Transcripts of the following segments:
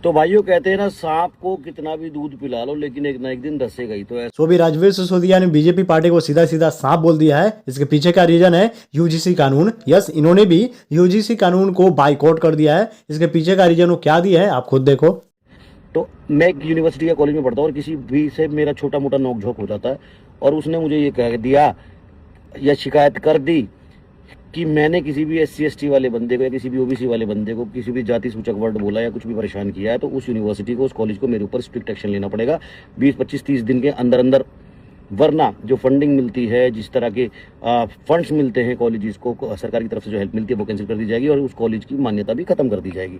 तो भाइयों कहते हैं ना, सांप को कितना भी दूध पिला लो लेकिन एक ना एक दिन डसेगा ही। तो तो भी राजवीर सिसोदिया ने बीजेपी पार्टी को सीधा सीधा सांप बोल दिया है। इसके पीछे का रीजन है यूजीसी कानून। यस, इन्होंने भी यूजीसी कानून को बाइकआउट कर दिया है। इसके पीछे का रीजन वो क्या दिया है आप खुद देखो। तो मैं एक यूनिवर्सिटी या कॉलेज में पढ़ता हूँ और किसी भी से मेरा छोटा मोटा नोकझोंक हो जाता है और उसने मुझे ये कह दिया या शिकायत कर दी कि मैंने किसी भी SC ST वाले बंदे को या किसी भी OBC वाले बंदे को किसी भी जाति सूचक वर्ड बोला या कुछ भी परेशान किया है, तो उस यूनिवर्सिटी को, उस कॉलेज को मेरे ऊपर स्ट्रिक्ट एक्शन लेना पड़ेगा 20, 25, 30 दिन के अंदर अंदर। वरना जो फंडिंग मिलती है, जिस तरह के फंड्स मिलते हैं कॉलेजेस को, सरकार की तरफ से जो हेल्प मिलती है वो कैंसिल कर दी जाएगी और उस कॉलेज की मान्यता भी खत्म कर दी जाएगी।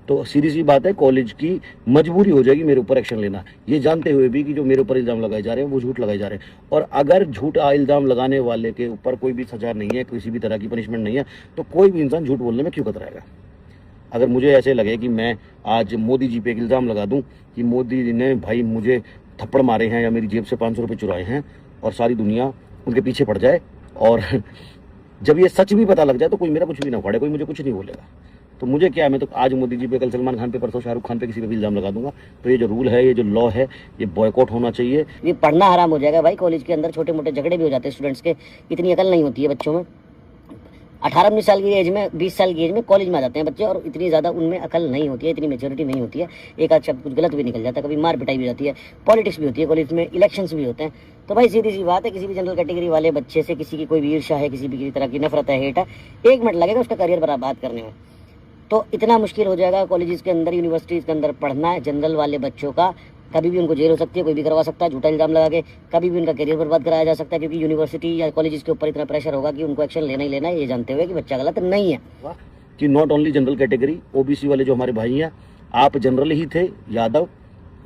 तो सीधी सी बात है, कॉलेज की मजबूरी हो जाएगी मेरे ऊपर एक्शन लेना, ये जानते हुए भी कि जो मेरे ऊपर इल्ज़ाम लगाए जा रहे हैं वो झूठ लगाए जा रहे हैं। और अगर झूठा इल्ज़ाम लगाने वाले के ऊपर कोई भी सजा नहीं है, किसी भी तरह की पनिशमेंट नहीं है, तो कोई भी इंसान झूठ बोलने में क्यों कतराएगा। अगर मुझे ऐसे लगे कि मैं आज मोदी जी पे एक इल्ज़ाम लगा दूं कि मोदी जी ने भाई मुझे थप्पड़ मारे हैं या मेरी जेब से 500 रुपये चुराए हैं और सारी दुनिया उनके पीछे पड़ जाए, और जब ये सच भी पता लग जाए तो कोई मेरा कुछ भी ना उखाड़े, कोई मुझे कुछ नहीं बोलेगा। तो मुझे क्या है, मैं तो आज मोदी जी पे, कल सलमान खान पे, परसों शाहरुख खान पे, किसी पे भी इल्ज़ाम लगा दूंगा। तो ये जो रूल है, ये जो लॉ है, ये बॉयकॉट होना चाहिए। ये पढ़ना हराम हो जाएगा भाई। कॉलेज के अंदर छोटे मोटे झगड़े भी हो जाते हैं स्टूडेंट्स के। इतनी अकल नहीं होती है बच्चों में। 18-19 साल की एज में, 20 साल की एज में कॉलेज में आ जाते हैं बच्चे और इतनी ज़्यादा उनमें अकल नहीं होती है, इतनी मेच्योरिटी नहीं होती है। एक आध शब्द कुछ गलत भी निकल जाता है, कभी मार पिटाई भी जाती है, पॉलिटिक्स भी होती है कॉलेज में, इलेक्शंस भी होते हैं। तो भाई सीधी सी बात है, किसी भी जनरल कैटेगरी वाले बच्चे से किसी की कोई भी ईर्ष्या है, किसी भी तरह की नफरत है, हेट है, 1 मिनट लगेगा उसका करियर बर्बाद करने में। तो इतना मुश्किल हो जाएगा कॉलेजेस के अंदर, यूनिवर्सिटीज़ के अंदर पढ़ना है जनरल वाले बच्चों का। कभी भी उनको जेल हो सकती है, कोई भी करवा सकता है झूठा इल्ज़ाम लगा के। कभी भी उनका करियर बर्बाद कराया जा सकता है, क्योंकि यूनिवर्सिटी या कॉलेजेस के ऊपर इतना प्रेशर होगा कि उनको एक्शन लेना ही लेना है, ये जानते हुए कि बच्चा गलत नहीं है। कि not only general category, OBC वाले जो हमारे भाई हैं, आप जनरल ही थे, यादव,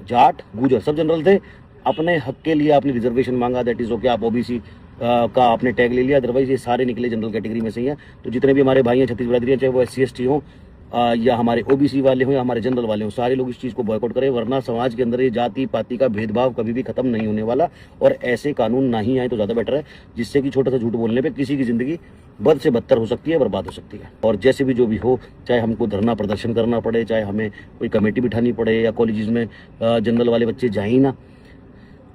जाट, गुजर सब जनरल थे। अपने हक के लिए आपने रिजर्वेशन मांगा, दैट इज ओके, आप OBC का आपने टैग ले लिया। अदरवाइज ये सारे निकले जनरल कैटेगरी में से ही हैं। तो जितने भी हमारे भाई हैं छत्तीसगढ़, चाहे वो SC ST हों या हमारे OBC वाले हों या हमारे जनरल वाले हों, सारे लोग इस चीज़ को बॉयकॉट करें, वरना समाज के अंदर ये जाति पाति का भेदभाव कभी भी खत्म नहीं होने वाला। और ऐसे कानून ना ही आए तो ज़्यादा बेटर है, जिससे कि छोटा सा झूठ बोलने पे किसी की ज़िंदगी बद से बदतर हो सकती है, बर्बाद हो सकती है। और जैसे भी जो भी हो, चाहे हमको धरना प्रदर्शन करना पड़े, चाहे हमें कोई कमेटी बिठानी पड़े या कॉलेजेस में जनरल वाले बच्चे जाएं ही ना,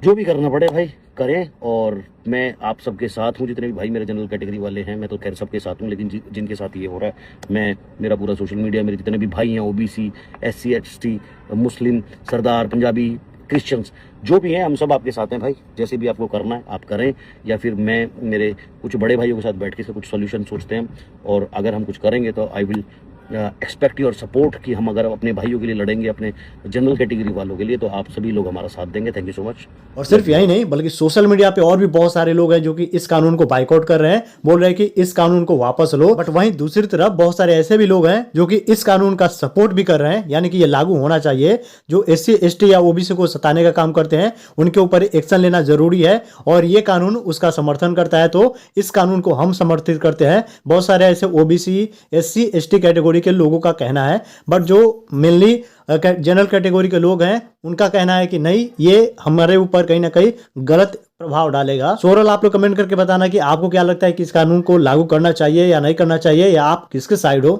जो भी करना पड़े भाई करें। और मैं आप सबके साथ हूँ, जितने भी भाई मेरे जनरल कैटेगरी वाले हैं, मैं तो खैर सबके साथ हूँ, लेकिन जिनके साथ ये हो रहा है, मेरा पूरा सोशल मीडिया, मेरे जितने भी भाई हैं OBC, SC ST, मुस्लिम, सरदार, पंजाबी, क्रिश्चियंस, जो भी हैं, हम सब आपके साथ हैं भाई। जैसे भी आपको करना है आप करें, या फिर मैं मेरे कुछ बड़े भाइयों के साथ बैठ के इसका कुछ सॉल्यूशन सोचते हैं। और अगर हम कुछ करेंगे तो I will expect your support, कि हम अगर अपने भाइयों के लिए लड़ेंगे, अपने जनरल कैटेगरी वालों के लिए, तो आप सभी लोग हमारा साथ देंगे। Thank you so much. और सिर्फ यही नहीं, बल्कि सोशल मीडिया पे और भी बहुत सारे लोग हैं जो कि इस कानून को बाइकआउट कर रहे हैं, बोल रहे हैं कि इस कानून को वापस लो। बट वहीं दूसरी तरफ बहुत सारे ऐसे भी लोग हैं जो कि इस कानून का सपोर्ट भी कर रहे हैं, यानी कि ये लागू होना चाहिए। जो SC ST या OBC को सताने का काम करते हैं, उनके ऊपर एक्शन लेना जरूरी है, और ये कानून उसका समर्थन करता है। तो इस कानून को हम समर्थित करते हैं। बहुत सारे ऐसे OBC SC ST कैटेगरी के लोगों का कहना है, बट जो मेनली जनरल कैटेगरी के लोग हैं, उनका कहना है कि नहीं, ये हमारे ऊपर कहीं ना कहीं गलत प्रभाव डालेगा। सोरल, आप लोग कमेंट करके बताना कि आपको क्या लगता है कि इस कानून को लागू करना चाहिए या नहीं करना चाहिए, या आप किसके साइड हो।